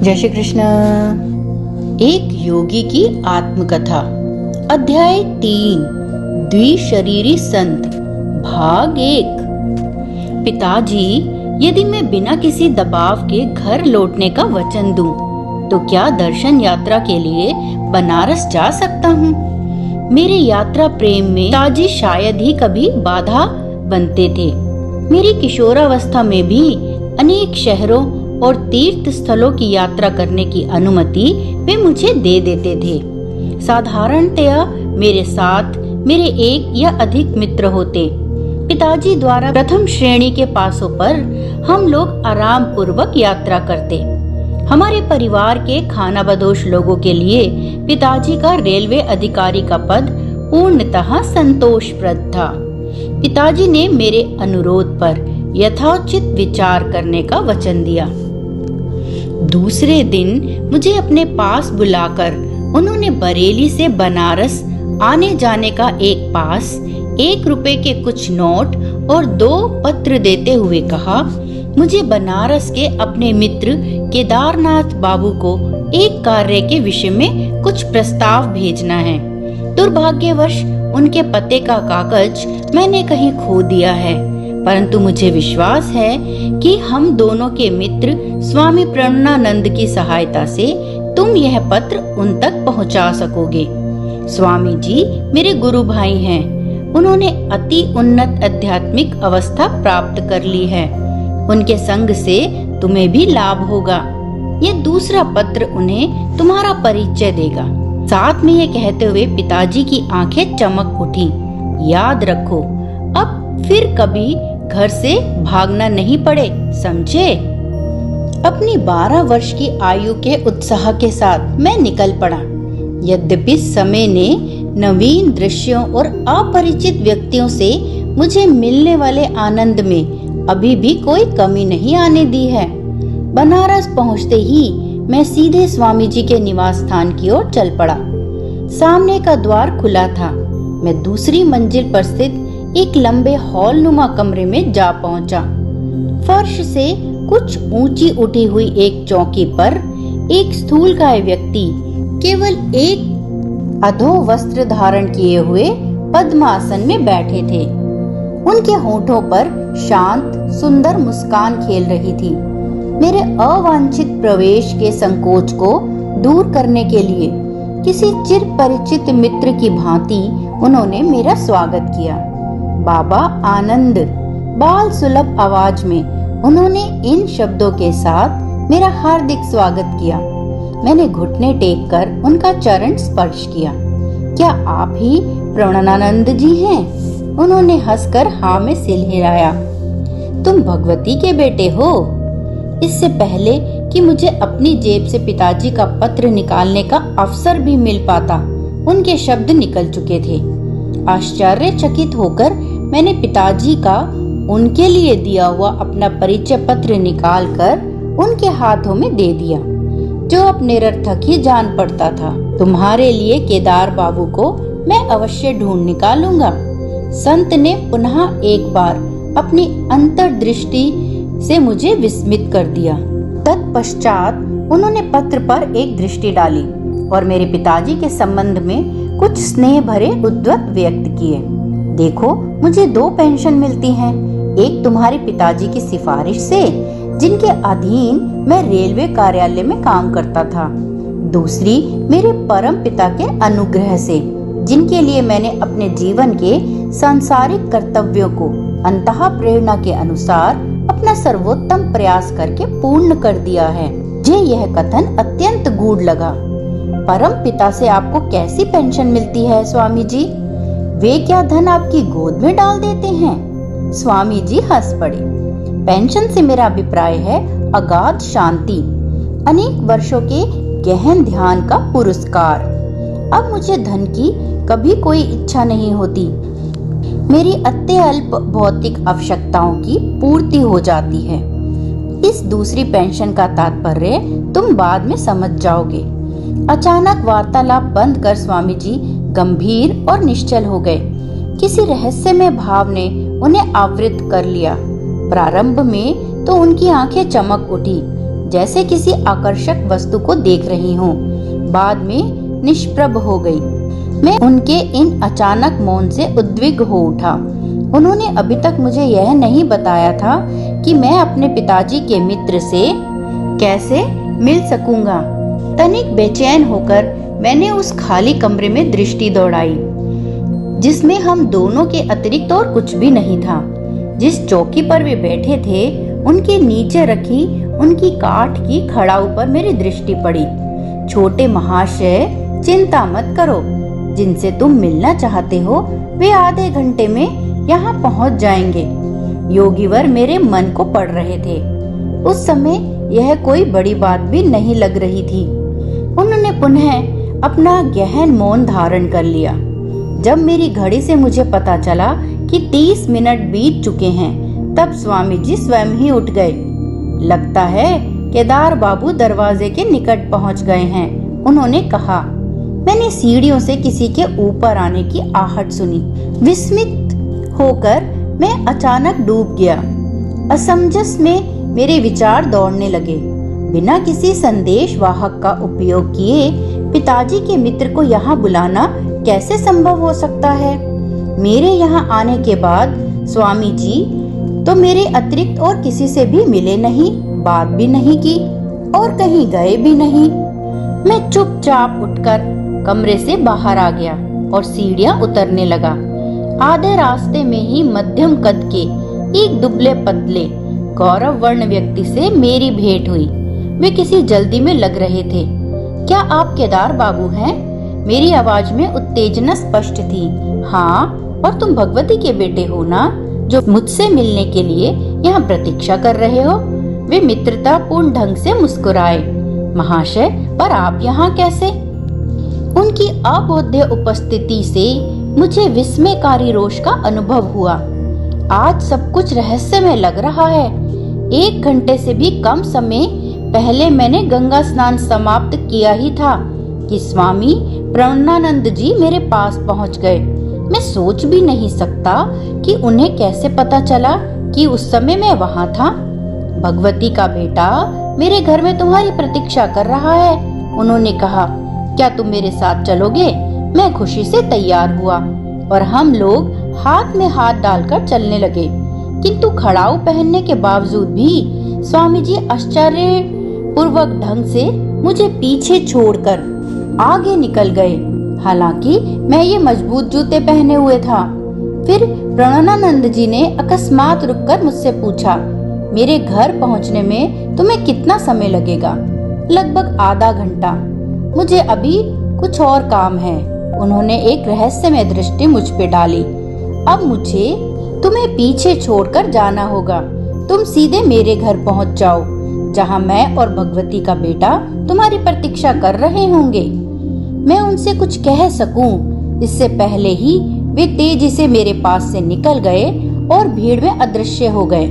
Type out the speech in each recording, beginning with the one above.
जय श्री कृष्ण। एक योगी की आत्मकथा, अध्याय 3, द्विशरीरी संत, भाग 1। पिताजी, यदि मैं बिना किसी दबाव के घर लौटने का वचन दूं, तो क्या दर्शन यात्रा के लिए बनारस जा सकता हूँ? मेरे यात्रा प्रेम में पिताजी शायद ही कभी बाधा बनते थे। मेरी किशोरावस्था में भी अनेक शहरों और तीर्थ स्थलों की यात्रा करने की अनुमति वे मुझे दे देते थे। साधारणतया मेरे साथ मेरे एक या अधिक मित्र होते। पिताजी द्वारा प्रथम श्रेणी के पासों पर हम लोग आराम पूर्वक यात्रा करते। हमारे परिवार के खानाबदोश लोगों के लिए पिताजी का रेलवे अधिकारी का पद पूर्णतः संतोषप्रद था। पिताजी ने मेरे अनुरोध पर यथोचित विचार करने का वचन दिया। दूसरे दिन मुझे अपने पास बुलाकर उन्होंने बरेली से बनारस आने जाने का एक पास, 1 रुपए के कुछ नोट और 2 पत्र देते हुए कहा, मुझे बनारस के अपने मित्र केदारनाथ बाबू को एक कार्य के विषय में कुछ प्रस्ताव भेजना है। दुर्भाग्यवश उनके पते का कागज मैंने कहीं खो दिया है, परंतु मुझे विश्वास है कि हम दोनों के मित्र स्वामी प्रणवानंद की सहायता से तुम यह पत्र उन तक पहुंचा सकोगे। स्वामी जी मेरे गुरु भाई हैं। उन्होंने अति उन्नत आध्यात्मिक अवस्था प्राप्त कर ली है। उनके संग से तुम्हें भी लाभ होगा। ये दूसरा पत्र उन्हें तुम्हारा परिचय देगा। साथ में ये कहते हुए पिताजी की आंखें चमक उठी। याद रखो, अब फिर कभी घर से भागना नहीं पड़े, समझे? अपनी 12 वर्ष की आयु के उत्साह के साथ मैं निकल पड़ा। यद्यपि समय ने नवीन दृश्यों और अपरिचित व्यक्तियों से मुझे मिलने वाले आनंद में अभी भी कोई कमी नहीं आने दी है। बनारस पहुंचते ही मैं सीधे स्वामी जी के निवास स्थान की ओर चल पड़ा। सामने का द्वार खुला था। मैं दूसरी मंजिल पर स्थित एक लंबे हॉल नुमा कमरे में जा पहुंचा। फर्श से कुछ ऊंची उठी हुई एक चौकी पर एक स्थूलकाय व्यक्ति केवल एक अधो वस्त्र धारण किए हुए पद्मासन में बैठे थे। उनके होठों पर शांत सुंदर मुस्कान खेल रही थी। मेरे अवांछित प्रवेश के संकोच को दूर करने के लिए किसी चिर परिचित मित्र की भांति उन्होंने मेरा स्वागत किया। बाबा आनंद, बाल सुलभ आवाज में उन्होंने इन शब्दों के साथ मेरा हार्दिक स्वागत किया। मैंने घुटने टेक कर उनका चरण स्पर्श किया। क्या आप ही प्रणवानंद जी हैं? उन्होंने हंसकर हाँ में सिर हिलाया। तुम भगवती के बेटे हो? इससे पहले कि मुझे अपनी जेब से पिताजी का पत्र निकालने का अवसर भी मिल पाता, उनके शब्द निकल चुके थे। आश्चर्यचकित होकर मैंने पिताजी का उनके लिए दिया हुआ अपना परिचय पत्र निकालकर उनके हाथों में दे दिया, जो अब निरर्थक ही जान पड़ता था। तुम्हारे लिए केदार बाबू को मैं अवश्य ढूंढ निकालूंगा। संत ने पुनः एक बार अपनी अंतर्दृष्टि से मुझे विस्मित कर दिया। तत्पश्चात उन्होंने पत्र पर एक दृष्टि डाली और मेरे पिताजी के संबंध में कुछ स्नेह भरे उद्वत व्यक्त किए। देखो, मुझे 2 पेंशन मिलती हैं। एक तुम्हारे पिताजी की सिफारिश से, जिनके अधीन मैं रेलवे कार्यालय में काम करता था। दूसरी मेरे परम पिता के अनुग्रह से, जिनके लिए मैंने अपने जीवन के सांसारिक कर्तव्यों को अंतः प्रेरणा के अनुसार अपना सर्वोत्तम प्रयास करके पूर्ण कर दिया है। मुझे यह कथन अत्यंत गूढ़ लगा। परम पिता से आपको कैसी पेंशन मिलती है स्वामी जी? वे क्या धन आपकी गोद में डाल देते हैं? स्वामी जी हंस पड़े। पेंशन से मेरा अभिप्राय है अगाध शांति, अनेक वर्षों के गहन ध्यान का पुरस्कार। अब मुझे धन की कभी कोई इच्छा नहीं होती। मेरी अत्यल्प भौतिक आवश्यकताओं की पूर्ति हो जाती है। इस दूसरी पेंशन का तात्पर्य तुम बाद में समझ जाओगे। अचानक वार्तालाप बंद कर स्वामी जी गंभीर और निश्चल हो गए। किसी रहस्यमय भाव ने उन्हें आवृत कर लिया। प्रारंभ में तो उनकी आंखें चमक उठी, जैसे किसी आकर्षक वस्तु को देख रही हूँ। बाद में निष्प्रभ हो गई। मैं उनके इन अचानक मौन से उद्विग्न हो उठा। उन्होंने अभी तक मुझे यह नहीं बताया था कि मैं अपने पिताजी के मित्र से कैसे मिल सकूंगा। तनिक बेचैन होकर मैंने उस खाली कमरे में दृष्टि दौड़ाई, जिसमें हम दोनों के अतिरिक्त और कुछ भी नहीं था। जिस चौकी पर वे बैठे थे, उनके नीचे रखी उनकी काठ की खड़ाऊ पर मेरी दृष्टि पड़ी। छोटे महाशय, चिंता मत करो, जिनसे तुम मिलना चाहते हो वे आधे घंटे में यहाँ पहुँच जाएंगे। योगीवर मेरे मन को पढ़ रहे थे। उस समय यह कोई बड़ी बात भी नहीं लग रही थी। उन्होंने पुनः अपना गहन मौन धारण कर लिया। जब मेरी घड़ी से मुझे पता चला कि 30 मिनट बीत चुके हैं, तब स्वामी जी स्वयं ही उठ गए। लगता है केदार बाबू दरवाजे के निकट पहुंच गए हैं, उन्होंने कहा। मैंने सीढ़ियों से किसी के ऊपर आने की आहट सुनी। विस्मित होकर मैं अचानक डूब गया। असमंजस में मेरे विचार दौड़ने लगे। बिना किसी संदेश वाहक का उपयोग किए पिताजी के मित्र को यहाँ बुलाना कैसे संभव हो सकता है? मेरे यहाँ आने के बाद स्वामी जी तो मेरे अतिरिक्त और किसी से भी मिले नहीं, बात भी नहीं की और कहीं गए भी नहीं। मैं चुपचाप उठकर कमरे से बाहर आ गया और सीढ़ियां उतरने लगा। आधे रास्ते में ही मध्यम कद के एक दुबले पतले गौरव वर्ण व्यक्ति से मेरी भेंट हुई। वे किसी जल्दी में लग रहे थे। क्या आप केदार बाबू हैं? मेरी आवाज में उत्तेजना स्पष्ट थी। हाँ, और तुम भगवती के बेटे हो ना, जो मुझसे मिलने के लिए यहाँ प्रतीक्षा कर रहे हो? वे मित्रतापूर्ण ढंग से मुस्कुराए। महाशय, पर आप यहाँ कैसे? उनकी अबोध्य उपस्थिति से मुझे विस्मयकारी रोष का अनुभव हुआ। आज सब कुछ रहस्यमय लग रहा है। 1 घंटे से भी कम समय पहले मैंने गंगा स्नान समाप्त किया ही था कि स्वामी प्रणवानंद जी मेरे पास पहुंच गए। मैं सोच भी नहीं सकता कि उन्हें कैसे पता चला कि उस समय मैं वहां था। भगवती का बेटा मेरे घर में तुम्हारी प्रतीक्षा कर रहा है, उन्होंने कहा। क्या तुम मेरे साथ चलोगे? मैं खुशी से तैयार हुआ और हम लोग हाथ में हाथ डालकर चलने लगे। किंतु खड़ाऊ पहनने के बावजूद भी स्वामी जी आश्चर्यपूर्वक ढंग से मुझे पीछे छोड़कर आगे निकल गए। हालांकि मैं ये मजबूत जूते पहने हुए था। फिर प्रणवानंद जी ने अकस्मात रुककर मुझसे पूछा, मेरे घर पहुंचने में तुम्हें कितना समय लगेगा? लगभग आधा घंटा। मुझे अभी कुछ और काम है, उन्होंने एक रहस्यमय दृष्टि मुझ पे डाली। अब मुझे तुम्हें पीछे छोड़कर जाना होगा। तुम सीधे मेरे घर पहुंच जाओ, जहां मैं और भगवती का बेटा तुम्हारी प्रतीक्षा कर रहे होंगे। मैं उनसे कुछ कह सकूं, इससे पहले ही वे तेजी से मेरे पास से निकल गए और भीड़ में अदृश्य हो गए।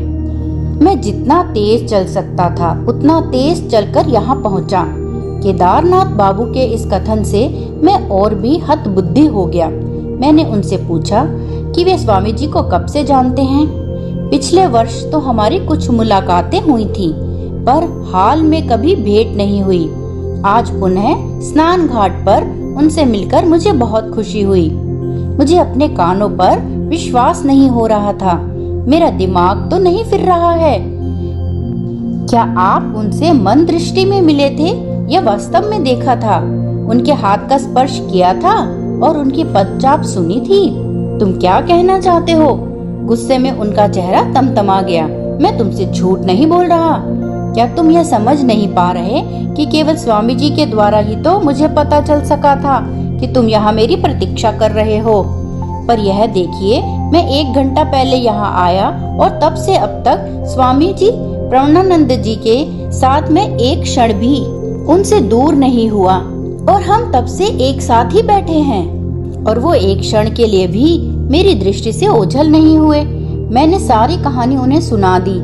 मैं जितना तेज चल सकता था उतना तेज चलकर यहाँ पहुँचा। केदारनाथ बाबू के इस कथन से मैं और भी हतबुद्धि हो गया। मैंने उनसे पूछा कि वे स्वामी जी को कब से जानते हैं। पिछले वर्ष तो हमारी कुछ मुलाकातें हुई थी, पर हाल में कभी भेंट नहीं हुई। आज पुनः स्नान घाट पर उनसे मिलकर मुझे बहुत खुशी हुई। मुझे अपने कानों पर विश्वास नहीं हो रहा था। मेरा दिमाग तो नहीं फिर रहा है। क्या आप उनसे मन दृष्टि में मिले थे या वास्तव में देखा था? उनके हाथ का स्पर्श किया था और उनकी पदचाप सुनी थी? तुम क्या कहना चाहते हो? गुस्से में उनका चेहरा तमतमा गया। मैं तुमसे झूठ नहीं बोल रहा। क्या तुम यह समझ नहीं पा रहे कि केवल स्वामी जी के द्वारा ही तो मुझे पता चल सका था कि तुम यहाँ मेरी प्रतीक्षा कर रहे हो? पर यह देखिए, मैं 1 घंटा पहले यहाँ आया और तब से अब तक स्वामी जी प्रणवानंद जी के साथ में एक क्षण भी उनसे दूर नहीं हुआ और हम तब से एक साथ ही बैठे हैं और वो एक क्षण के लिए भी मेरी दृष्टि से ओझल नहीं हुए। मैंने सारी कहानी उन्हें सुना दी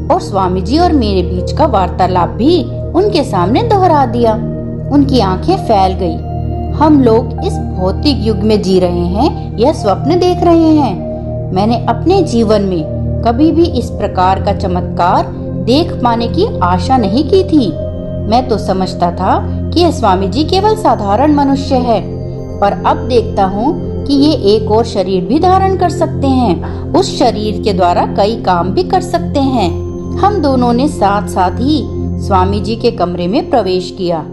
और स्वामी जी और मेरे बीच का वार्तालाप भी उनके सामने दोहरा दिया। उनकी आंखें फैल गई। हम लोग इस भौतिक युग में जी रहे हैं या स्वप्न देख रहे हैं? मैंने अपने जीवन में कभी भी इस प्रकार का चमत्कार देख पाने की आशा नहीं की थी। मैं तो समझता था कि यह स्वामी जी केवल साधारण मनुष्य है, पर अब देखता हूँ कि ये एक और शरीर भी धारण कर सकते हैं। उस शरीर के द्वारा कई काम भी कर सकते हैं। हम दोनों ने साथ साथ ही स्वामी जी के कमरे में प्रवेश किया।